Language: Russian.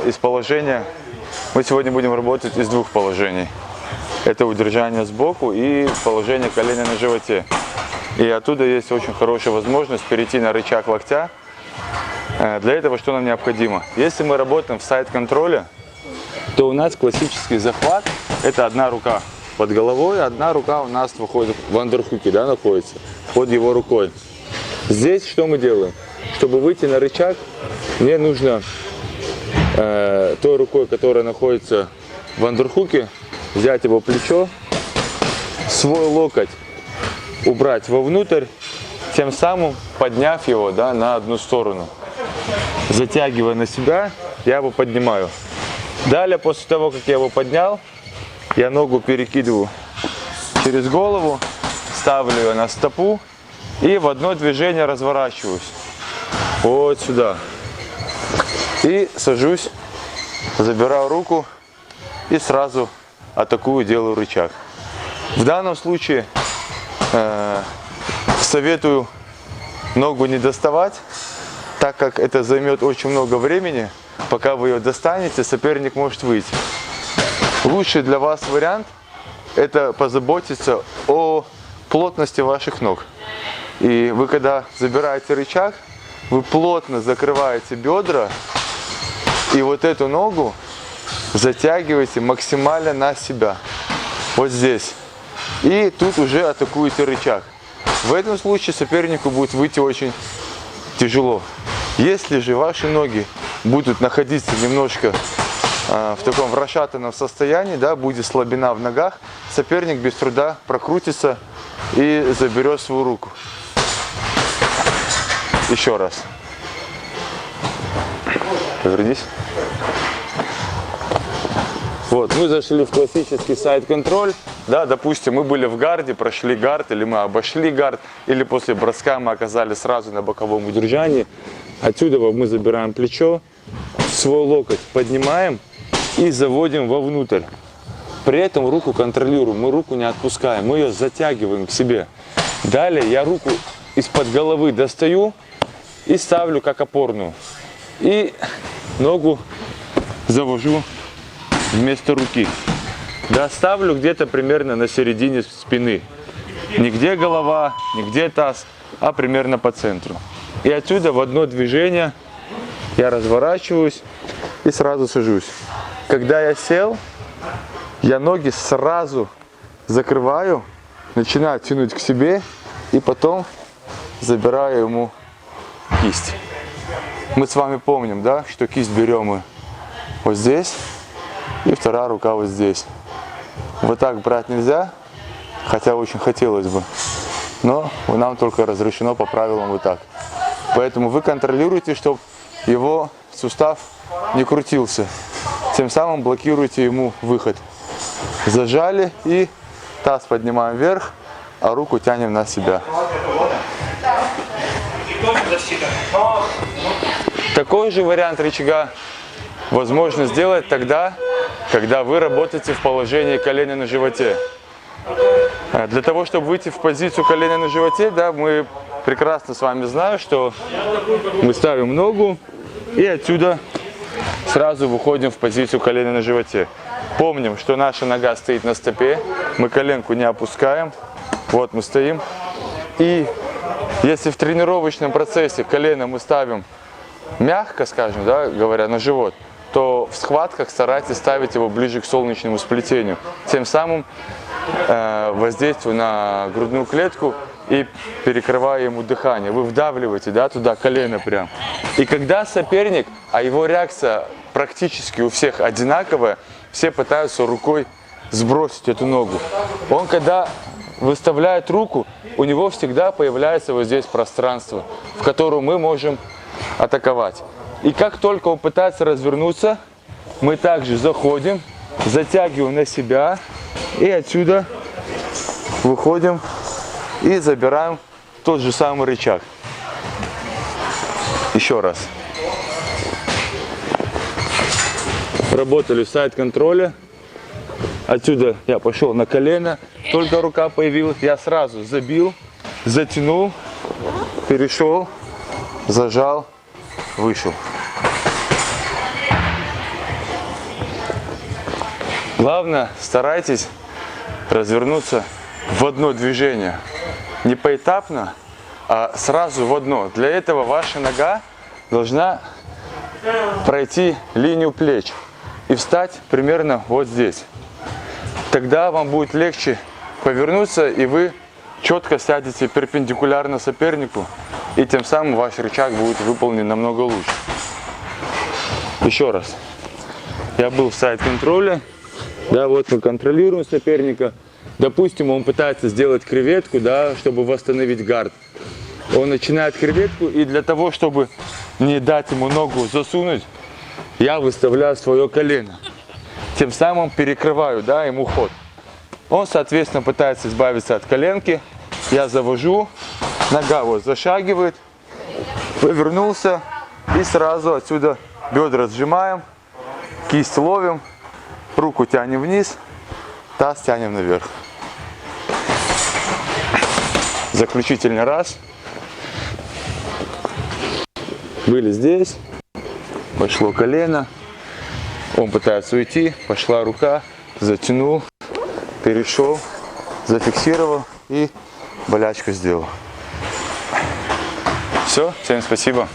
из положения. Мы сегодня будем работать из двух положений. Это удержание сбоку и положение колена на животе. И оттуда есть очень хорошая возможность перейти на рычаг локтя. Для этого что нам необходимо? Если мы работаем в сайд-контроле, то у нас классический захват – это одна рука под головой, одна рука у нас выходит в андерхуке, да, находится под его рукой. Здесь что мы делаем? Чтобы выйти на рычаг, мне нужно той рукой, которая находится в андерхуке, взять его плечо, свой локоть убрать вовнутрь, тем самым подняв его, да, на одну сторону. Затягивая на себя, я его поднимаю. Далее, после того, как я его поднял, я ногу перекидываю через голову, ставлю ее на стопу и в одно движение разворачиваюсь. Вот сюда. И сажусь, забираю руку и сразу атакую, делаю рычаг. В данном случае советую ногу не доставать, так как это займет очень много времени. Пока вы ее достанете, соперник может выйти. Лучший для вас вариант – это позаботиться о плотности ваших ног. И вы, когда забираете рычаг, вы плотно закрываете бедра и вот эту ногу затягиваете максимально на себя. Вот здесь. И тут уже атакуете рычаг. В этом случае сопернику будет выйти очень тяжело. Если же ваши ноги будут находиться немножко в таком расшатанном состоянии, да, будет слабина в ногах, соперник без труда прокрутится и заберет свою руку. Еще раз. Повернись. Вот, мы зашли в классический сайд-контроль. Да, допустим, мы были в гарде, прошли гард, или мы обошли гард, или после броска мы оказались сразу на боковом удержании. Отсюда мы забираем плечо, свой локоть поднимаем и заводим вовнутрь. При этом руку контролируем, мы руку не отпускаем, мы ее затягиваем к себе. Далее я руку из-под головы достаю и ставлю как опорную. И ногу завожу вместо руки. Да, ставлю где-то примерно на середине спины. Не где голова, не где таз, а примерно по центру. И отсюда в одно движение я разворачиваюсь и сразу сажусь. Когда я сел, я ноги сразу закрываю, начинаю тянуть к себе и потом забираю ему кисть. Мы с вами помним, да, что кисть берем мы вот здесь и вторая рука вот здесь. Вот так брать нельзя, хотя очень хотелось бы, но нам только разрешено по правилам вот так. Поэтому вы контролируете, чтобы его сустав не крутился. Тем самым блокируете ему выход. Зажали и таз поднимаем вверх, а руку тянем на себя. Такой же вариант рычага возможно сделать тогда, когда вы работаете в положении колена на животе. Для того, чтобы выйти в позицию колена на животе, да, мы прекрасно с вами знаем, что мы ставим ногу и отсюда сразу выходим в позицию колена на животе. Помним, что наша нога стоит на стопе, мы коленку не опускаем. Вот мы стоим. И если в тренировочном процессе колено мы ставим мягко, скажем, да, говоря, на живот, то в схватках старайтесь ставить его ближе к солнечному сплетению. Тем самым воздействуя на грудную клетку и перекрывая ему дыхание. Вы вдавливаете, да, туда колено прям. И когда соперник, а его реакция практически у всех одинаковая, все пытаются рукой сбросить эту ногу. Он когда выставляет руку, у него всегда появляется вот здесь пространство, в котором мы можем атаковать. И как только он пытается развернуться, мы также заходим, затягиваем на себя и отсюда выходим и забираем тот же самый рычаг. Еще раз. Работали в сайд-контроле. Отсюда я пошел на колено, только рука появилась, я сразу забил, затянул, перешел, зажал, вышел. Главное, старайтесь развернуться в одно движение. Не поэтапно, а сразу в одно. Для этого ваша нога должна пройти линию плеч и встать примерно вот здесь. Тогда вам будет легче повернуться, и вы четко сядете перпендикулярно сопернику, и тем самым ваш рычаг будет выполнен намного лучше. Еще раз. Я был в сайд-контроле. Да, вот мы контролируем соперника. Допустим, он пытается сделать креветку, да, чтобы восстановить гард. Он начинает креветку, и для того, чтобы не дать ему ногу засунуть, я выставляю свое колено. Тем самым перекрываю, да, ему ход. Он, соответственно, пытается избавиться от коленки. Я завожу, нога вот зашагивает, повернулся, и сразу отсюда бедра сжимаем, кисть ловим, руку тянем вниз, таз тянем наверх. Заключительный раз. Были здесь, пошло колено, он пытается уйти, пошла рука, затянул, перешел, зафиксировал и болячку сделал. Все, всем спасибо.